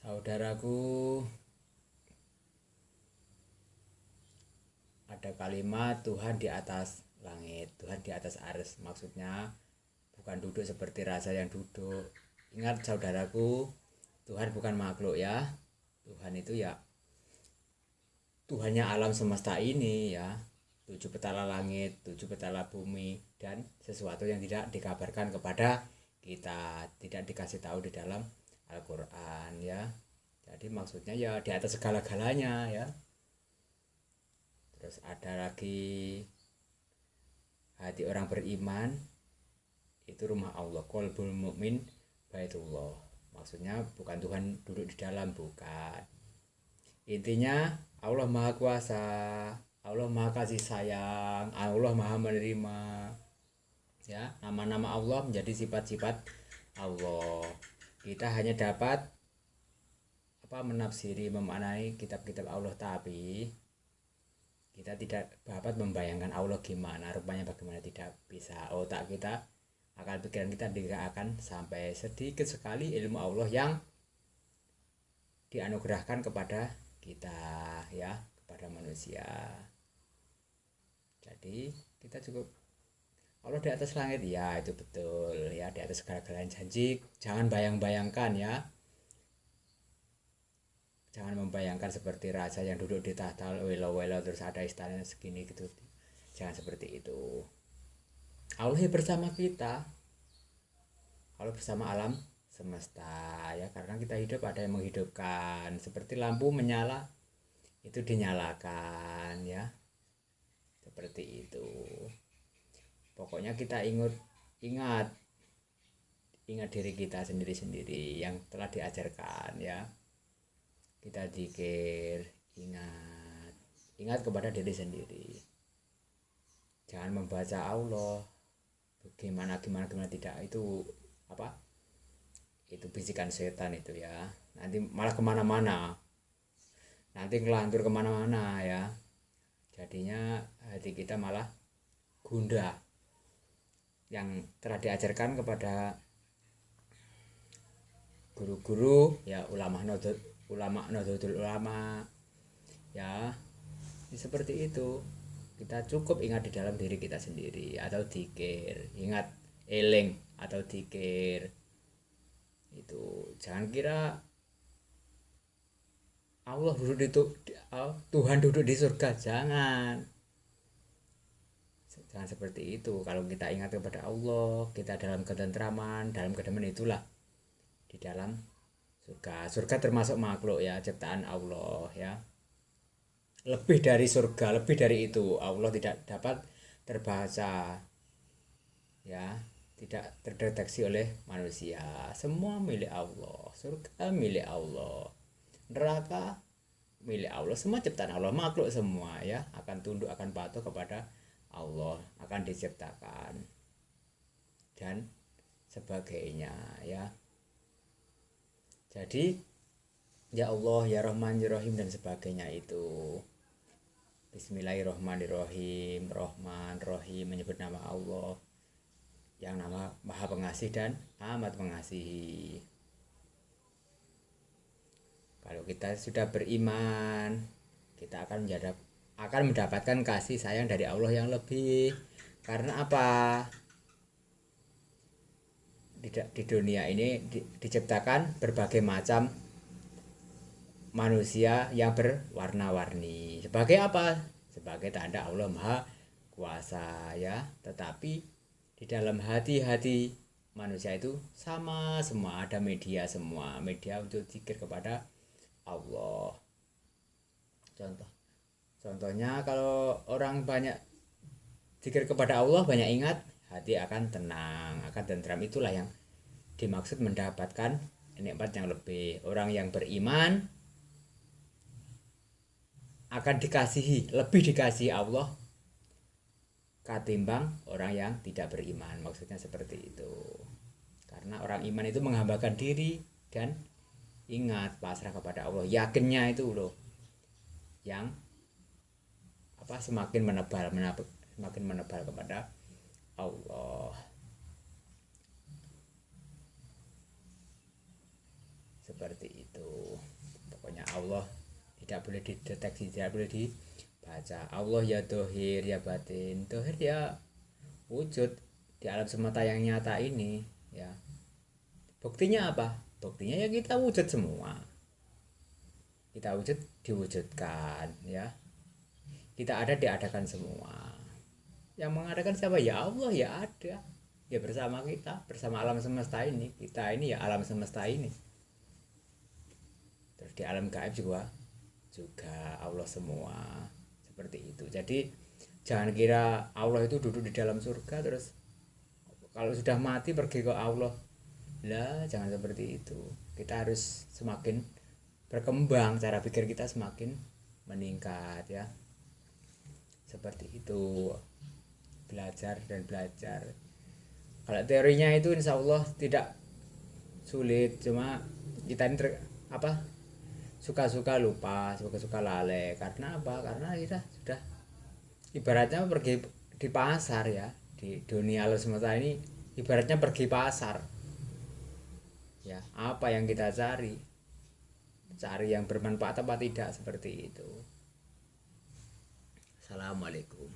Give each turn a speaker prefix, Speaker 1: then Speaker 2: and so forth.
Speaker 1: Saudaraku, ada kalimat Tuhan di atas langit, Tuhan di atas arsy. Maksudnya bukan duduk seperti raja yang duduk. Ingat saudaraku, Tuhan bukan makhluk ya. Tuhan itu ya Tuhannya alam semesta ini ya. 7 petala langit, 7 petala bumi, dan sesuatu yang tidak dikabarkan kepada kita, tidak dikasih tahu di dalam Al-Quran ya. Jadi maksudnya ya di atas segala-galanya ya. Terus ada lagi hati orang beriman itu rumah Allah, qalbul mukmin baitullah. Maksudnya bukan Tuhan duduk di dalam, bukan. Intinya Allah Maha Kuasa, Allah Maha Kasih Sayang, Allah Maha Menerima. Ya, nama-nama Allah menjadi sifat-sifat Allah. Kita hanya dapat menafsiri, memaknai kitab-kitab Allah, tapi kita tidak dapat membayangkan Allah gimana, rupanya bagaimana, tidak bisa. Otak kita, akal pikiran kita tidak akan sampai. Sedikit sekali ilmu Allah yang dianugerahkan kepada kita ya, kepada manusia. Jadi kita cukup Allah di atas langit ya, itu betul ya, di atas segala-galanya. Janji jangan bayang-bayangkan ya. Jangan membayangkan seperti raja yang duduk di tahta welo-welo terus ada istana segini gitu. Jangan seperti itu. Allah bersama kita. Allah bersama alam semesta ya, karena kita hidup ada yang menghidupkan. Seperti lampu menyala itu dinyalakan ya. Seperti itu. Pokoknya kita ingat diri kita sendiri-sendiri yang telah diajarkan ya. Kita zikir, ingat kepada diri sendiri. Jangan membaca Allah gimana tidak, itu itu bisikan setan itu ya. Nanti malah kemana-mana, nanti ngelantur kemana-mana ya. Jadinya hati kita malah gundah. Yang telah diajarkan kepada guru-guru ya, ulama Nahdlatul Ulama ya, seperti itu. Kita cukup ingat di dalam diri kita sendiri, atau zikir, ingat eling atau zikir itu. Jangan kira Allah duduk Tuhan duduk di surga, jangan seperti itu. Kalau kita ingat kepada Allah, kita dalam ketentraman, dalam kedamaian, itulah di dalam surga termasuk makhluk ya, ciptaan Allah ya. Lebih dari surga, lebih dari itu, Allah tidak dapat terbaca ya, tidak terdeteksi oleh manusia. Semua milik Allah. Surga milik Allah, neraka milik Allah, semua ciptaan Allah. Makhluk semua ya akan tunduk, akan patuh kepada Allah, akan diciptakan dan sebagainya ya. Jadi ya Allah, ya Rahman, ya Rahim dan sebagainya itu. Bismillahirrahmanirrahim. Rahman, Rahim, menyebut nama Allah yang nama Maha Pengasih dan amat mengasihi. Kalau kita sudah beriman, kita akan mendapatkan kasih sayang dari Allah yang lebih. Karena apa? Di dunia ini diciptakan berbagai macam manusia yang berwarna-warni. Sebagai apa? Sebagai tanda Allah Maha Kuasa ya. Tetapi di dalam hati-hati manusia itu sama semua, ada media semua, media untuk zikir kepada Allah. Contohnya kalau orang banyak zikir kepada Allah, banyak ingat, hati akan tenang, akan tentram. Itulah yang dimaksud mendapatkan nikmat yang lebih. Orang yang beriman akan lebih dikasihi Allah ketimbang orang yang tidak beriman. Maksudnya seperti itu. Karena orang iman itu menghambakan diri dan ingat, pasrah kepada Allah. Yakinnya itu loh yang semakin menebal kepada Allah. Seperti itu. Allah tidak boleh dideteksi, tidak boleh dibaca. Allah ya dohir ya batin. Dohir ya wujud di alam semesta yang nyata ini ya. Buktinya apa? Buktinya ya kita wujud semua. Kita wujud diwujudkan ya. Kita ada diadakan semua. Yang mengadakan siapa? Ya Allah ya ada. Ya bersama kita, bersama alam semesta ini. Kita ini ya alam semesta ini. Terus di alam gaib juga Allah semua. Seperti itu. Jadi jangan kira Allah itu duduk di dalam surga terus kalau sudah mati pergi ke Allah. Lah, jangan seperti itu. Kita harus semakin berkembang, cara pikir kita semakin meningkat ya. Seperti itu. Belajar dan belajar. Kalau teorinya itu insya Allah tidak sulit, cuma kita ini suka-suka lupa, suka-suka lalai. Karena apa? Karena kita sudah ibaratnya pergi di pasar ya, di dunia alam semesta ini ibaratnya pergi pasar ya. Apa yang kita cari yang bermanfaat apa tidak, seperti itu. Assalamualaikum.